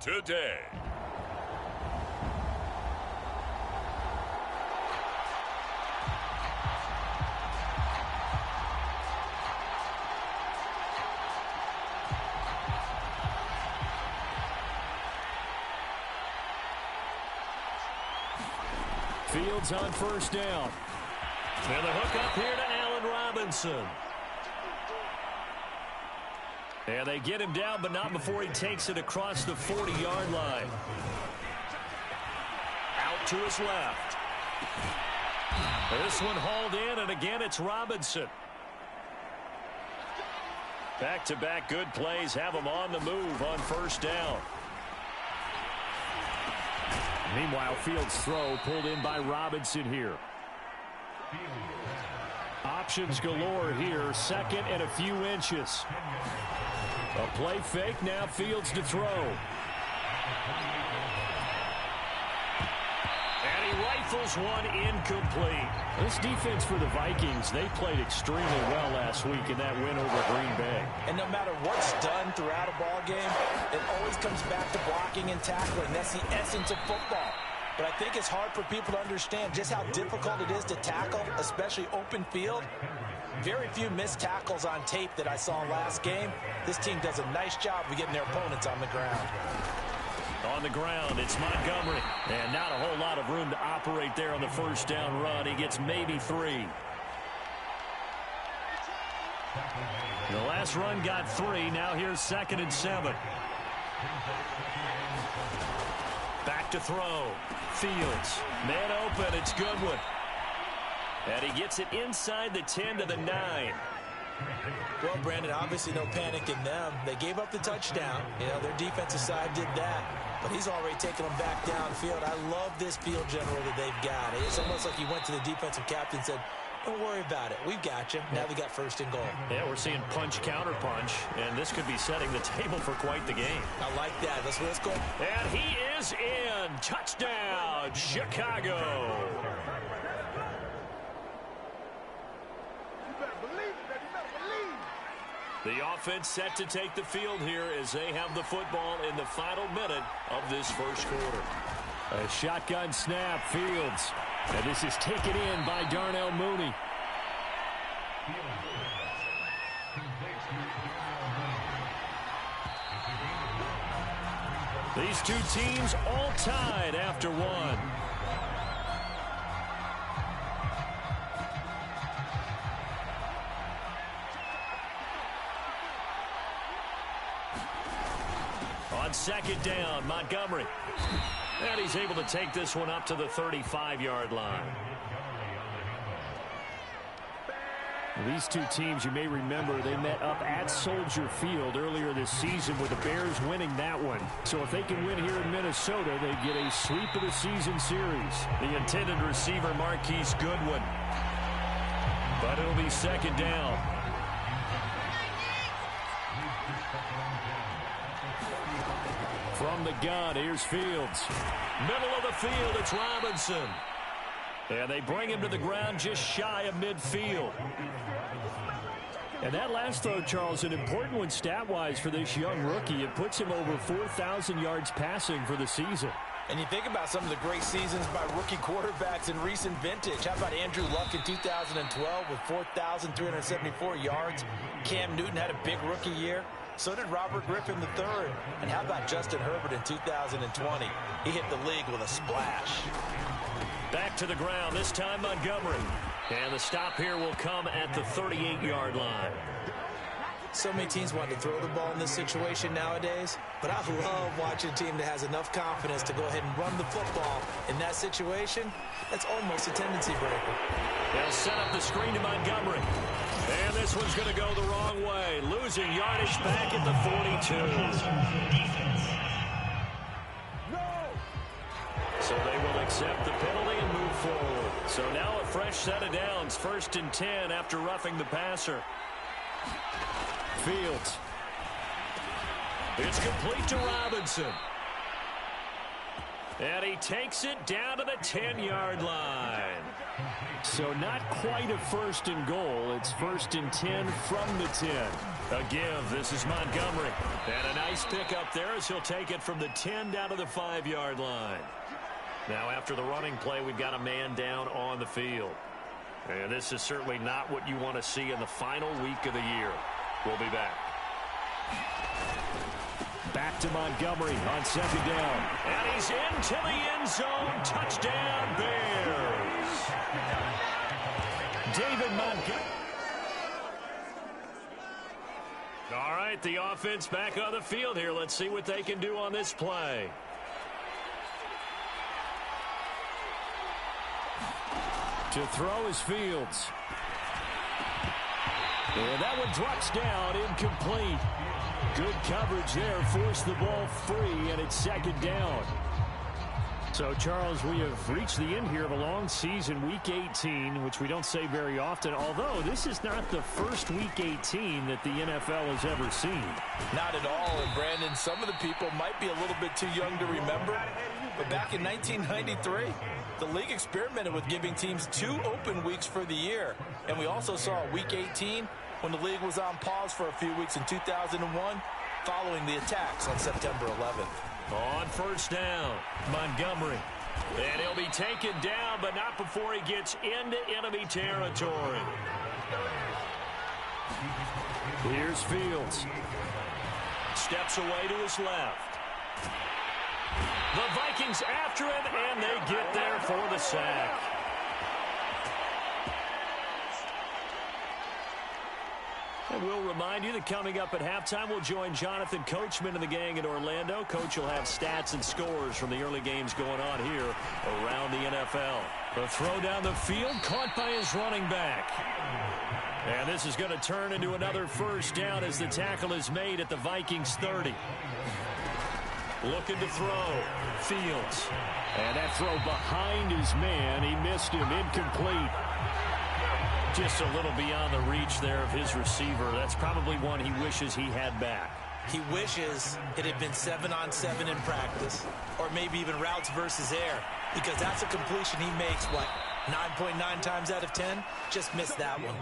today. Fields on first down. And the hook up here to Allen Robinson. And they get him down, but not before he takes it across the 40-yard line. Out to his left. This one hauled in, and again it's Robinson. Back-to-back good plays have him on the move on first down. Meanwhile, Fields' throw pulled in by Robinson here. Options galore here. Second and a few inches. A play fake. Now Fields to throw. And he rifles one incomplete. This defense for the Vikings, they played extremely well last week in that win over Green Bay. And no matter what's done throughout a ball game, it always comes back to blocking and tackling. That's the essence of football. But I think it's hard for people to understand just how difficult it is to tackle, especially open field. Very few missed tackles on tape that I saw last game. This team does a nice job of getting their opponents on the ground. On the ground, it's Montgomery. And not a whole lot of room to operate there on the first down run. He gets maybe 3. The last run got 3. Now here's 2nd and 7. Back to throw. Fields. Man open. It's Goodwin. And he gets it inside the 10 to the 9. Well, Brandon, obviously no panic in them. They gave up the touchdown. You know, their defensive side did that. But he's already taken them back downfield. I love this field general that they've got. It's almost like he went to the defensive captain and said, don't worry about it. We've got you. Now we got 1st and goal. Yeah, we're seeing punch, counter punch, and this could be setting the table for quite the game. I like that. Let's go. And he is in. Touchdown, Chicago. The offense set to take the field here as they have the football in the final minute of this first quarter. A shotgun snap, Fields. And this is taken in by Darnell Mooney. These two teams all tied after one. On 2nd down, Montgomery. And he's able to take this one up to the 35-yard line. These two teams, you may remember, they met up at Soldier Field earlier this season with the Bears winning that one. So if they can win here in Minnesota, they get a sweep of the season series. The intended receiver, Marquise Goodwin. But it'll be 2nd down. From the gun, here's Fields. Middle of the field, it's Robinson. And they bring him to the ground just shy of midfield. And that last throw, Charles, an important one stat-wise for this young rookie. It puts him over 4,000 yards passing for the season. And you think about some of the great seasons by rookie quarterbacks in recent vintage. How about Andrew Luck in 2012 with 4,374 yards? Cam Newton had a big rookie year. So did Robert Griffin III. And how about Justin Herbert in 2020? He hit the league with a splash. Back to the ground, this time Montgomery. And the stop here will come at the 38-yard line. So many teams want to throw the ball in this situation nowadays, but I love watching a team that has enough confidence to go ahead and run the football. In that situation, that's almost a tendency breaker. They'll set up the screen to Montgomery. And this one's going to go the wrong way. Losing yardage back at the 42. So they will accept the penalty and move forward. So now a fresh set of downs. 1st and 10 after roughing the passer. Fields. It's complete to Robinson. And he takes it down to the 10-yard line. So not quite a first and goal. It's first and 10 from the 10. A give. This is Montgomery. And a nice pickup there as he'll take it from the 10 down to the 5-yard line. Now after the running play, we've got a man down on the field. And this is certainly not what you want to see in the final week of the year. We'll be back. Back to Montgomery on second down. And he's into the end zone. Touchdown, Bears. David Montgomery. All right, the offense back on the field here. Let's see what they can do on this play. To throw is Fields. And that one drops down, incomplete. Good coverage there, forced the ball free, and it's second down. So, Charles, we have reached the end here of a long season, Week 18, which we don't say very often, although this is not the first Week 18 that the NFL has ever seen. Not at all, and Brandon, some of the people might be a little bit too young to remember, but back in 1993, the league experimented with giving teams 2 open weeks for the year, and we also saw Week 18 when the league was on pause for a few weeks in 2001 following the attacks on September 11th. On first down, Montgomery. And he'll be taken down, but not before he gets into enemy territory. Here's Fields. Steps away to his left. The Vikings after him, and they get there for the sack. And we'll remind you that coming up at halftime, we'll join Jonathan Coachman and the gang in Orlando. Coach will have stats and scores from the early games going on here around the NFL. The throw down the field, caught by his running back. And this is going to turn into another first down as the tackle is made at the Vikings 30. Looking to throw. Fields. And that throw behind his man. He missed him. Incomplete. Just a little beyond the reach there of his receiver. That's probably one he wishes he had back. He wishes it had been 7-on-7 in practice, or maybe even routes versus air, because that's a completion he makes, what, 9.9 times out of 10? Just missed that one.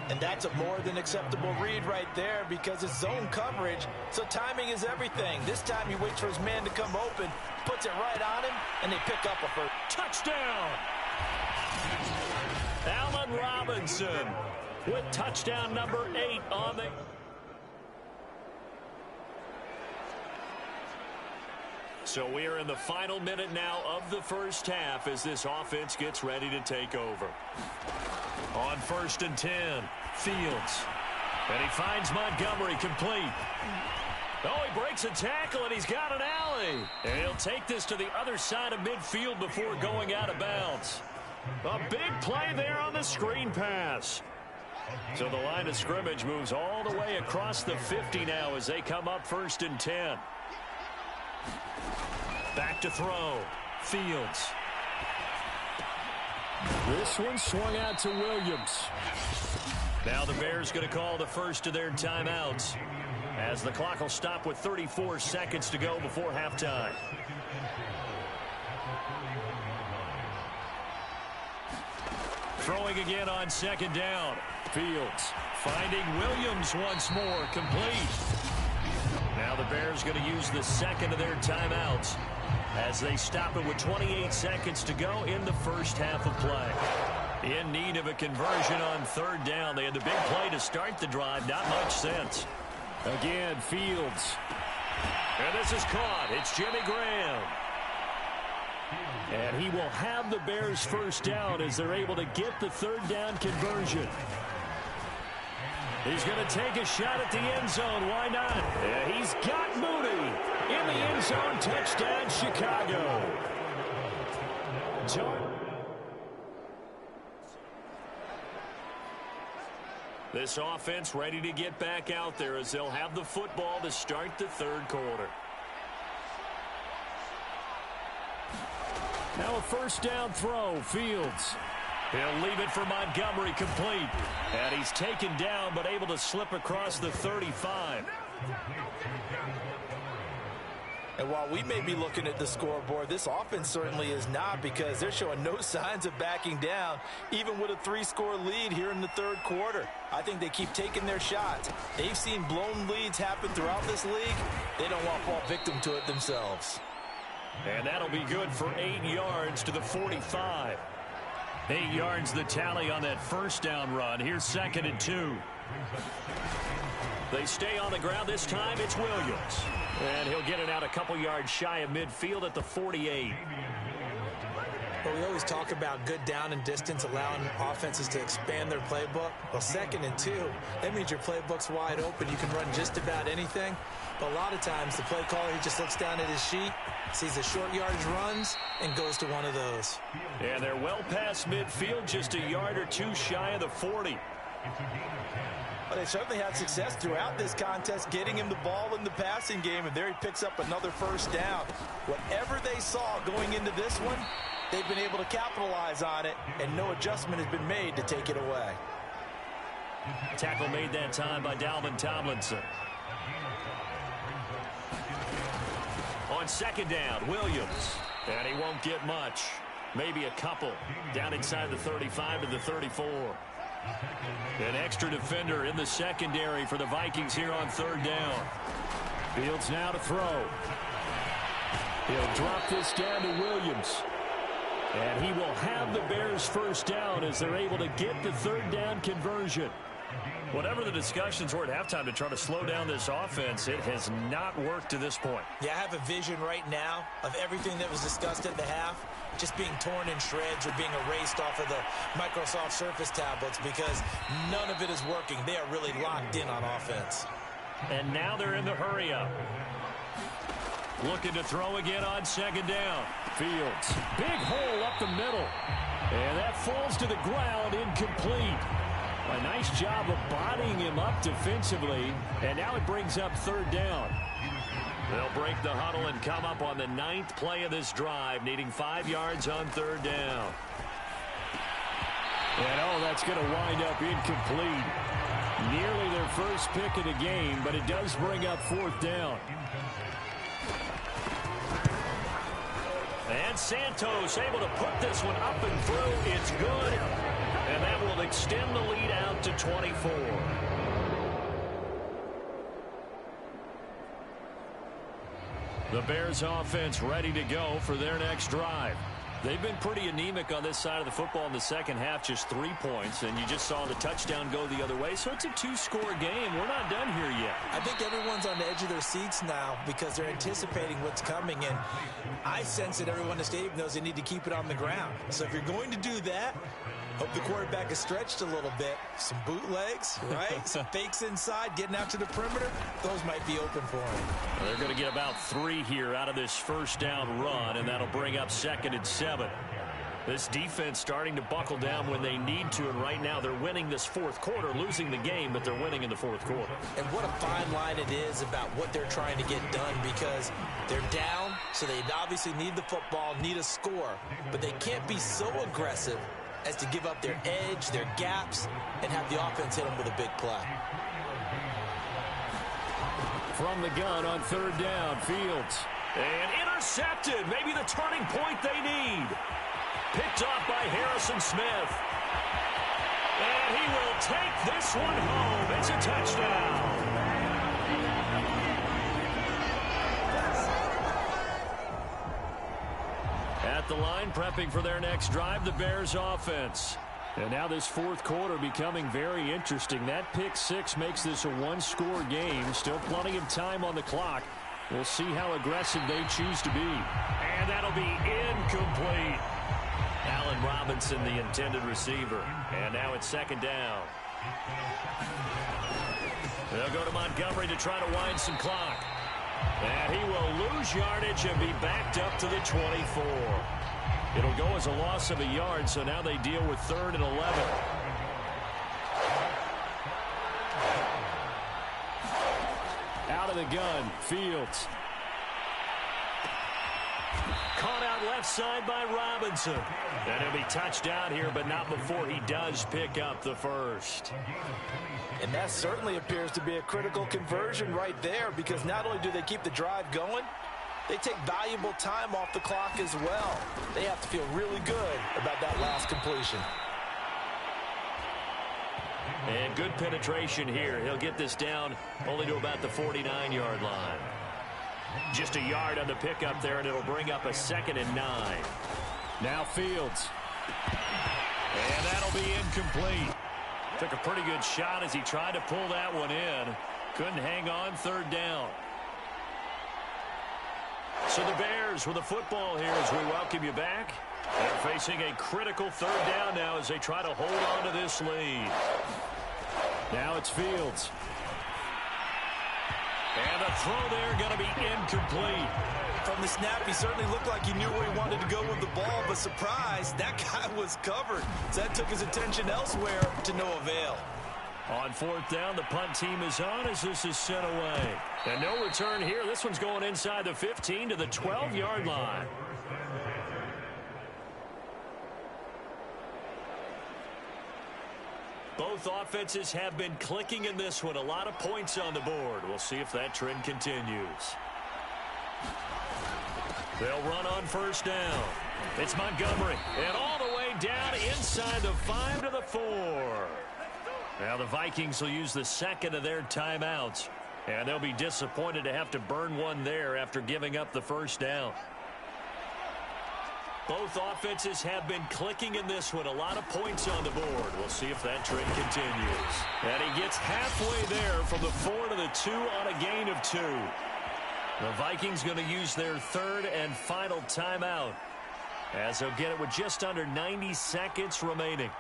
And that's a more than acceptable read right there because it's zone coverage, so timing is everything. This time he waits for his man to come open, puts it right on him, and they pick up a first. Touchdown! Allen Robinson with touchdown number 8 on the... So we are in the final minute now of the first half as this offense gets ready to take over. On first and 10, Fields. And he finds Montgomery complete. Oh, he breaks a tackle, and he's got an alley. And he'll take this to the other side of midfield before going out of bounds. A big play there on the screen pass. So the line of scrimmage moves all the way across the 50 now as they come up first and 10. Back to throw. Fields. This one swung out to Williams. Now the Bears going to call the first of their timeouts as the clock will stop with 34 seconds to go before halftime. Throwing again on second down. Fields finding Williams once more, complete. Now the Bears going to use the second of their timeouts as they stop it with 28 seconds to go in the first half of play. In need of a conversion on third down. They had the big play to start the drive. Not much sense. Again, Fields. And this is caught. It's Jimmy Graham. And he will have the Bears first down as they're able to get the third down conversion. He's going to take a shot at the end zone. Why not? Yeah, he's got Mooney in the end zone. Touchdown, Chicago. This offense ready to get back out there as they'll have the football to start the third quarter. Now a first down throw. Fields. He'll leave it for Montgomery, complete. And he's taken down but able to slip across the 35. And while we may be looking at the scoreboard, this offense certainly is not, because they're showing no signs of backing down, even with a 3-score lead here in the third quarter. I think they keep taking their shots. They've seen blown leads happen throughout this league. They don't want to fall victim to it themselves. And that'll be good for 8 yards to the 45. 8 yards the tally on that first down run. Here's 2nd and 2. They stay on the ground. This time it's Williams. And he'll get it out a couple yards shy of midfield at the 48. Well, we always talk about good down and distance, allowing offenses to expand their playbook. Well, 2nd and 2, that means your playbook's wide open. You can run just about anything. But a lot of times the play caller, he just looks down at his sheet, sees the short yardage runs, and goes to one of those. And they're well past midfield, just a yard or two shy of the 40. Well, they certainly had success throughout this contest getting him the ball in the passing game, and there he picks up another first down. Whatever they saw going into this one, they've been able to capitalize on it, and no adjustment has been made to take it away. Tackle made that time by Dalvin Tomlinson. On 2nd down, Williams. And he won't get much. Maybe a couple. Down inside the 35 to the 34. An extra defender in the secondary for the Vikings here on 3rd down. Fields now to throw. He'll drop this down to Williams. And he will have the Bears first down as they're able to get the 3rd down conversion. Whatever the discussions were at halftime to try to slow down this offense, it has not worked to this point. Yeah, I have a vision right now of everything that was discussed at the half just being torn in shreds or being erased off of the Microsoft Surface tablets, because none of it is working. They are really locked in on offense. And now they're in the hurry-up. Looking to throw again on 2nd down. Fields. Big hole up the middle. And that falls to the ground, incomplete. A nice job of bodying him up defensively. And now it brings up 3rd down. They'll break the huddle and come up on the 9th play of this drive, needing 5 yards on 3rd down. And, oh, that's going to wind up incomplete. Nearly their first pick of the game, but it does bring up 4th down. And Santos able to put this one up and through. It's good. And that will extend the lead out to 24. The Bears offense ready to go for their next drive. They've been pretty anemic on this side of the football in the second half, just 3 points, and you just saw the touchdown go the other way. So it's a 2-score game. We're not done here yet. I think everyone's on the edge of their seats now because they're anticipating what's coming, and I sense that everyone in the stadium knows they need to keep it on the ground. So if you're going to do that, hope the quarterback is stretched a little bit. Some bootlegs, right? Some fakes inside, getting out to the perimeter. Those might be open for him. Well, they're going to get about 3 here out of this first down run, and that'll bring up 2nd and 7. This defense starting to buckle down when they need to, and right now they're winning this 4th quarter, losing the game, but they're winning in the 4th quarter. And what a fine line it is about what they're trying to get done, because they're down, so they obviously need the football, need a score, but they can't be so aggressive as to give up their edge, their gaps, and have the offense hit them with a big play. From the gun on 3rd down, Fields. And intercepted. Maybe the turning point they need. Picked off by Harrison Smith. And he will take this one home. It's a touchdown. At the line, prepping for their next drive, the Bears offense. And now this 4th quarter becoming very interesting. That pick 6 makes this a 1-score game. Still plenty of time on the clock. We'll see how aggressive they choose to be. And that'll be incomplete. Allen Robinson, the intended receiver. And now it's 2nd down. They'll go to Montgomery to try to wind some clock. And he will lose yardage and be backed up to the 24. It'll go as a loss of a yard, so now they deal with 3rd and 11. Out of the gun, Fields. Caught out left side by Robinson. And he'll be touched down here, but not before he does pick up the first. And that certainly appears to be a critical conversion right there, because not only do they keep the drive going, They take valuable time off the clock as well. They have to feel really good about that last completion. And good penetration here. He'll get this down only to about the 49-yard line. Just a yard on the pickup there, and it'll bring up a 2nd and 9. Now Fields. And that'll be incomplete. Took a pretty good shot as he tried to pull that one in. Couldn't hang on, 3rd down. So the Bears with the football here as we welcome you back. They're facing a critical 3rd down now as they try to hold on to this lead. Now it's Fields. And the throw there going to be incomplete. From the snap, he certainly looked like he knew where he wanted to go with the ball, but surprise, that guy was covered. So that took his attention elsewhere to no avail. On 4th down, the punt team is on as this is sent away. And no return here. This one's going inside the 15 to the 12-yard line. Both offenses have been clicking in this one. A lot of points on the board. We'll see if that trend continues. They'll run on 1st down. It's Montgomery. And all the way down inside the 5 to the 4. Now the Vikings will use the 2nd of their timeouts. And they'll be disappointed to have to burn one there after giving up the 1st down. Both offenses have been clicking in this one. A lot of points on the board. We'll see if that trend continues. And he gets halfway there from the 4 to the 2 on a gain of 2. The Vikings going to use their 3rd and final timeout as they'll get it with just under 90 seconds remaining.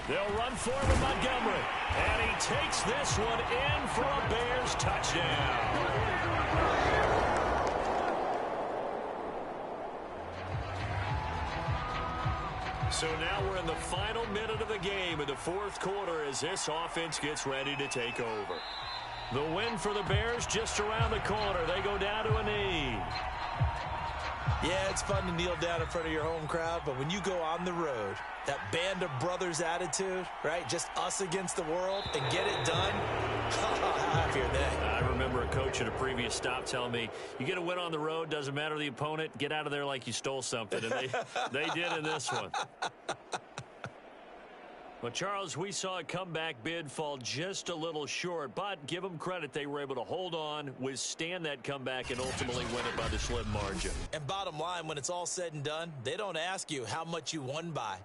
They'll run forward with Montgomery. And he takes this one in for a Bears touchdown. So now we're in the final minute of the game in the 4th quarter as this offense gets ready to take over. The win for the Bears just around the corner. They go down to a knee. Yeah, it's fun to kneel down in front of your home crowd, but when you go on the road, that band of brothers attitude, right? Just us against the world and get it done. How happy are they? I remember a coach at a previous stop telling me, you get a win on the road, doesn't matter the opponent, get out of there like you stole something. And they did in this one. Well, Charles, we saw a comeback bid fall just a little short, but give them credit. They were able to hold on, withstand that comeback, and ultimately win it by the slim margin. And bottom line, when it's all said and done, they don't ask you how much you won by.